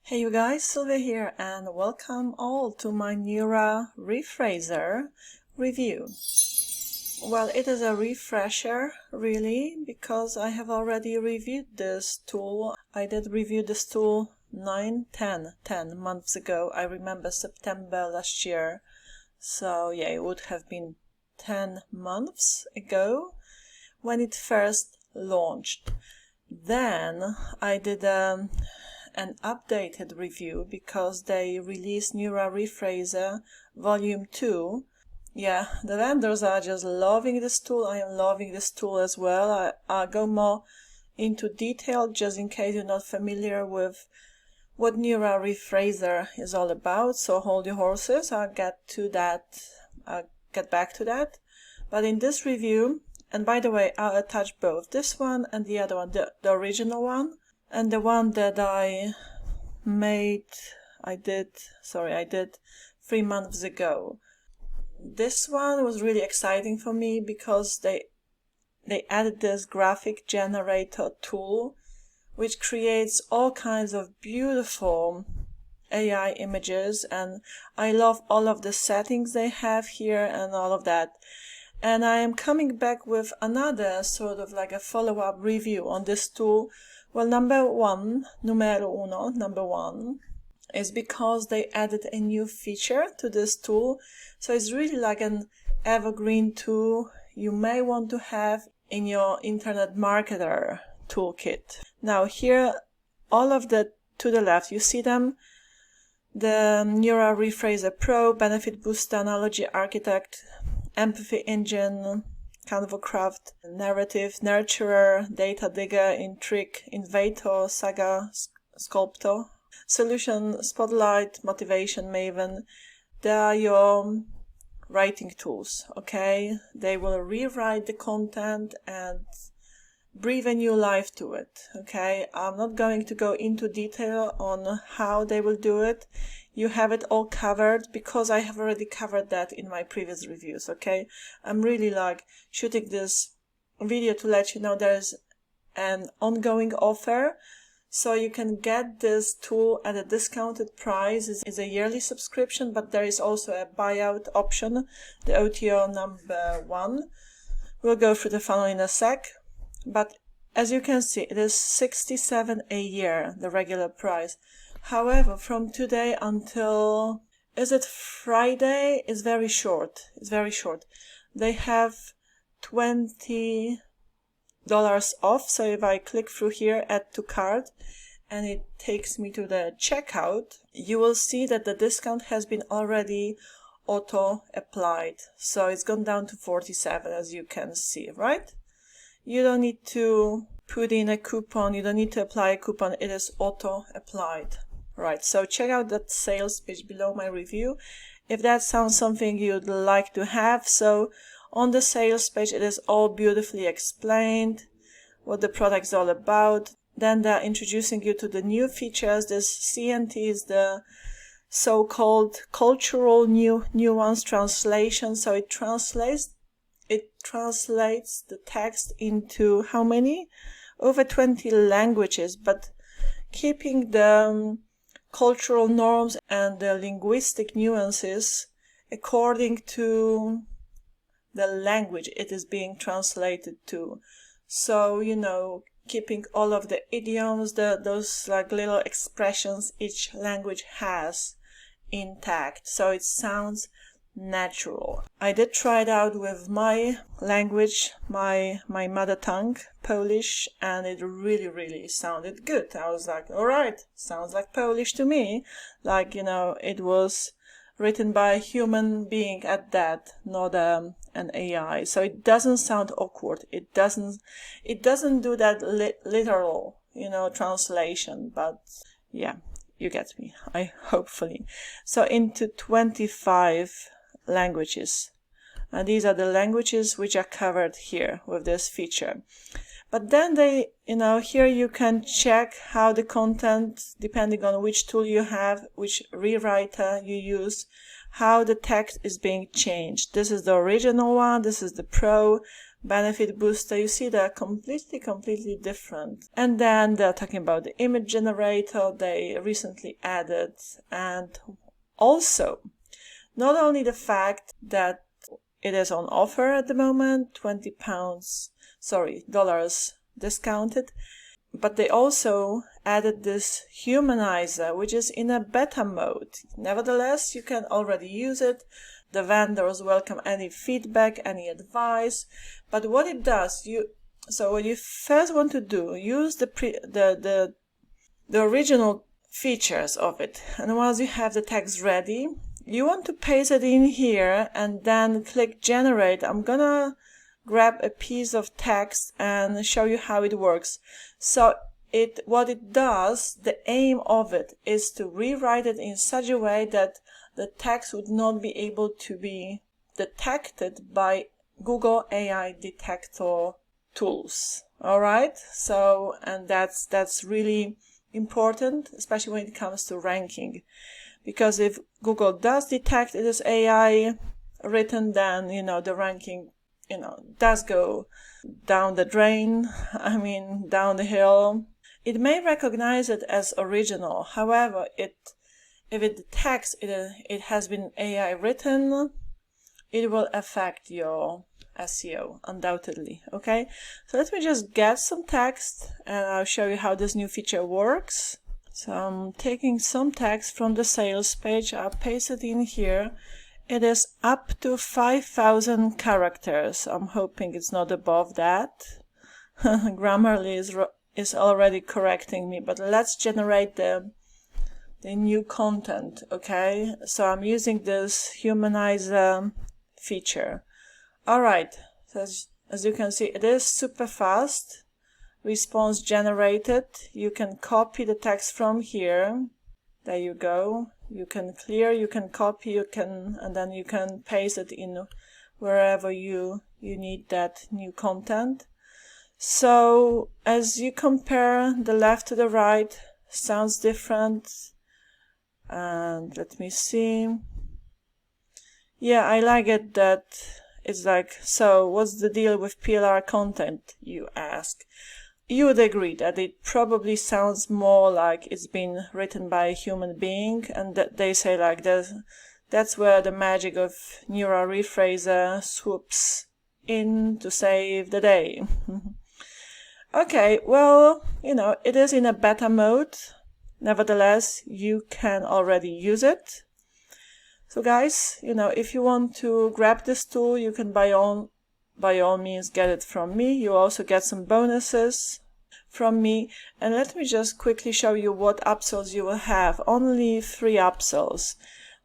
Hey you guys, Sylwia here and welcome all to my NeuraRephraser review. Well, it is a refresher really because I have already reviewed this tool. I did review this tool 10 months ago. I remember September last year. So yeah, it would have been 10 months ago when it first launched. Then I did an updated review because they released NeuraRephraser Volume 2. Yeah, the vendors are just loving this tool. I am loving this tool as well. I'll go more into detail just in case you're not familiar with what NeuraRephraser is all about. So hold your horses. I'll get back to that. But in this review, and by the way, I'll attach both this one and the other one, the original one. And the one that I did 3 months ago. This one was really exciting for me because they added this graphic generator tool which creates all kinds of beautiful AI images, and I love all of the settings they have here and all of that. And I am coming back with another sort of like a follow-up review on this tool. Well, number one is because they added a new feature to this tool. So it's really like an evergreen tool you may want to have in your internet marketer toolkit. Now here, all of the to the left, you see them, the NeuraRephraser Pro, Benefit Booster, Analogy Architect, Empathy Engine, CanvaCraft, Narrative, Nurturer, Data Digger, Intrigue, Invator, Saga, Sculptor, Solution, Spotlight, Motivation Maven. They are your writing tools, okay? They will rewrite the content and breathe a new life to it, okay? I'm not going to go into detail on how they will do it. You have it all covered because I have already covered that in my previous reviews, okay? I'm really like shooting this video to let you know there's an ongoing offer. So you can get this tool at a discounted price. It's a yearly subscription, but there is also a buyout option, the OTO number 1. We'll go through the funnel in a sec. But as you can see, it is $67 a year, the regular price. However, from today until, is it Friday? It's very short. It's very short. They have $20 off. So if I click through here, add to cart, and it takes me to the checkout, you will see that the discount has been already auto applied. So it's gone down to 47, as you can see, right? You don't need to put in a coupon. You don't need to apply a coupon. It is auto applied. Right, so check out that sales page below my review if that sounds something you'd like to have. So on the sales page, it is all beautifully explained what the product is all about. Then they're introducing you to the new features. This CNT is the so-called cultural nuance translation. So it translates the text into how many? Over 20 languages, but keeping the cultural norms and the linguistic nuances according to the language it is being translated to. So, you know, keeping all of the idioms, those like little expressions each language has intact. So it sounds natural. I did try it out with my language, my mother tongue, Polish, and it really sounded good. I was like, all right, sounds like Polish to me. Like, you know, it was written by a human being at that, not an AI. So it doesn't sound awkward. It doesn't do that literal, you know, translation. But yeah, you get me. Hopefully. So into 25 languages, and these are the languages which are covered here with this feature. But then they, you know, here you can check how the content, depending on which tool you have, which rewriter you use, how the text is being changed. This is the original one, this is the Pro, benefit booster. You see they're completely different. And then they're talking about the image generator they recently added, and also not only the fact that it is on offer at the moment, $20 discounted, but they also added this Humanizer, which is in a beta mode. Nevertheless, you can already use it. The vendors welcome any feedback, any advice. But what it does, so what you first want to do, use the original features of it. And once you have the text ready, you want to paste it in here and then click generate. I'm gonna grab a piece of text and show you how it works. So what it does, the aim of it is to rewrite it in such a way that the text would not be able to be detected by Google AI detector tools. All right. So, and that's really important, especially when it comes to ranking, because if Google does detect it as AI written, then, the ranking, does go down the drain, down the hill. It may recognize it as original. However, if it detects it has been AI written, it will affect your SEO, undoubtedly. Okay, so let me just get some text and I'll show you how this new feature works. So I'm taking some text from the sales page, I'll paste it in here. It is up to 5,000 characters. I'm hoping it's not above that. Grammarly is already correcting me, but let's generate the new content, okay? So I'm using this Humanizer feature. All right, so as you can see, it is super fast. Response generated. You can copy the text from here. There you go. You can clear, you can copy, and then you can paste it in wherever you need that new content. So as you compare the left to the right, sounds different. And let me see. Yeah, I like it that it's like, so what's the deal with PLR content, you ask? You would agree that it probably sounds more like it's been written by a human being, and that they say like that's where the magic of NeuraRephraser swoops in to save the day. Okay, well, it is in a beta mode. Nevertheless, you can already use it. So guys, if you want to grab this tool, you can by all means get it from me. You also get some bonuses from me. And let me just quickly show you what upsells you will have. Only 3 upsells.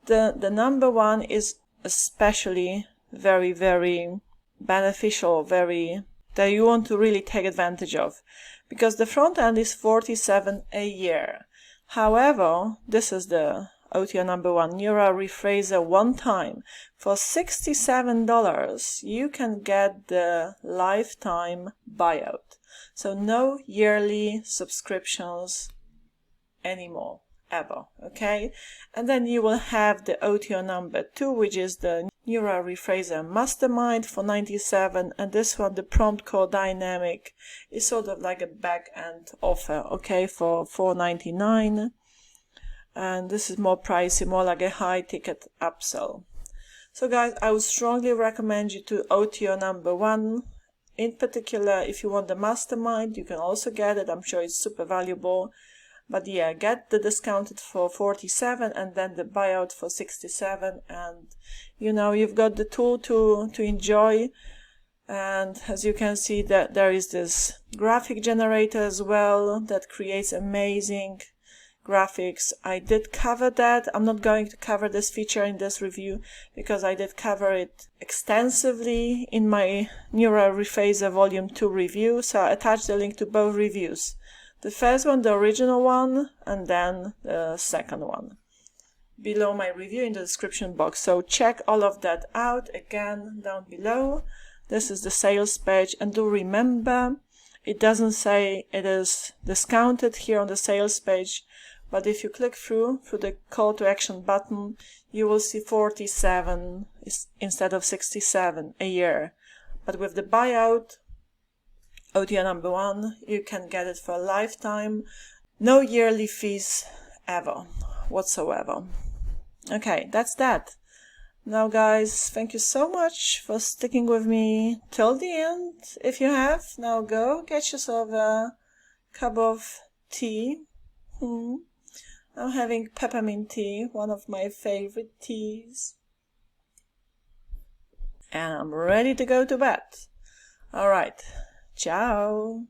The number one is especially very, very beneficial, that you want to really take advantage of, because the front end is $47 a year. However, this is the OTO number one, NeuraRephraser one time. For $67, you can get the lifetime buyout. So no yearly subscriptions anymore, ever, okay? And then you will have the OTO number 2, which is the NeuraRephraser Mastermind for $97, and this one, the prompt core dynamic, is sort of like a back-end offer, okay, for $4.99. And this is more pricey, more like a high-ticket upsell. So guys, I would strongly recommend you to OTO number 1. In particular, if you want the Mastermind, you can also get it. I'm sure it's super valuable. But yeah, get the discounted for $47 and then the buyout for $67. And you've got the tool to enjoy. And as you can see, that there is this graphic generator as well that creates amazing graphics. I did cover that. I'm not going to cover this feature in this review because I did cover it extensively in my NeuraRephraser Volume 2 review. So I attached the link to both reviews. The first one, the original one, and then the second one below my review in the description box. So check all of that out again down below. This is the sales page, and do remember, it doesn't say it is discounted here on the sales page, but if you click through the call to action button, you will see 47 instead of 67 a year. But with the buyout, OTO number 1, you can get it for a lifetime. No yearly fees ever, whatsoever. Okay, that's that. Now guys, thank you so much for sticking with me till the end. If you have, now go get yourself a cup of tea. I'm having peppermint tea, one of my favorite teas. And I'm ready to go to bed. Alright, ciao!